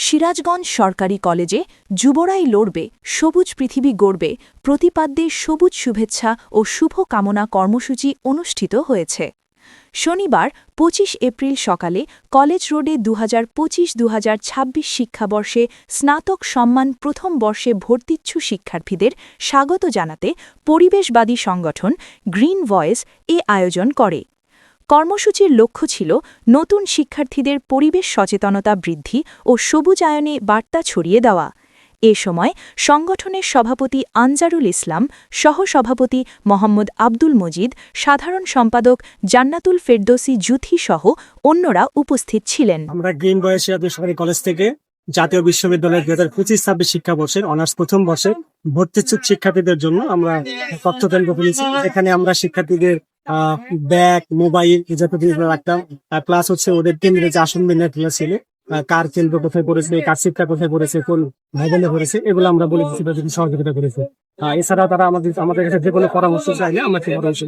সিরাজগঞ্জ সরকারি কলেজে যুবরাই লড়বে, সবুজ পৃথিবী গড়বে প্রতিপাদ্যে সবুজ শুভেচ্ছা ও শুভ কামনা কর্মসূচি অনুষ্ঠিত হয়েছে। শনিবার ২৫ এপ্রিল সকালে কলেজ রোডে ২০২৫-২০২৬ শিক্ষাবর্ষে স্নাতক সম্মান প্রথম বর্ষে ভর্তিচ্ছু শিক্ষার্থীদের স্বাগত জানাতে পরিবেশবাদী সংগঠন গ্রিন ভয়েস এ আয়োজন করে। কর্মসূচির লক্ষ্য ছিল নতুন শিক্ষার্থীদের পরিবেশ সচেতনতা বৃদ্ধি ও সবুজায়নে বার্তা ছড়িয়ে দেওয়া। এ সময় সংগঠনের সভাপতি আনজারুল ইসলাম, সহ-সভাপতি মোহাম্মদ আব্দুল মজিদ, সাধারণ সম্পাদক জান্নাতুল ফেরদৌসী জুথি সহ অন্যরা উপস্থিত ছিলেন। আমরা গ্রিন ভয়েস সরকারি কলেজ থেকে জাতীয় বিশ্ববিদ্যালয়ের ২০২৫-২৬ শিক্ষাবর্ষের অনার্স প্রথম বর্ষে ভর্তিচ্ছুক শিক্ষার্থীদের জন্য আমরা তথ্য কেন্দ্র খুলেছি। এখানে আমরা শিক্ষার্থীদের ব্যাগ, মোবাইল জাতীয় রাখতাম, প্লাস ওদের কেন্দ্রে যে আসন বিন্যাস ছিল, কার কেন্দ্র কোথায় পড়েছে, কার শিক্ষা কোথায় পড়েছে, কোন ভবনে পড়েছে, এগুলো আমরা বলে দিচ্ছি, সহযোগিতা করেছি। এছাড়াও তারা আমাদের কাছে যে কোনো পরামর্শ চাইলে আমরা সেই পরামর্শ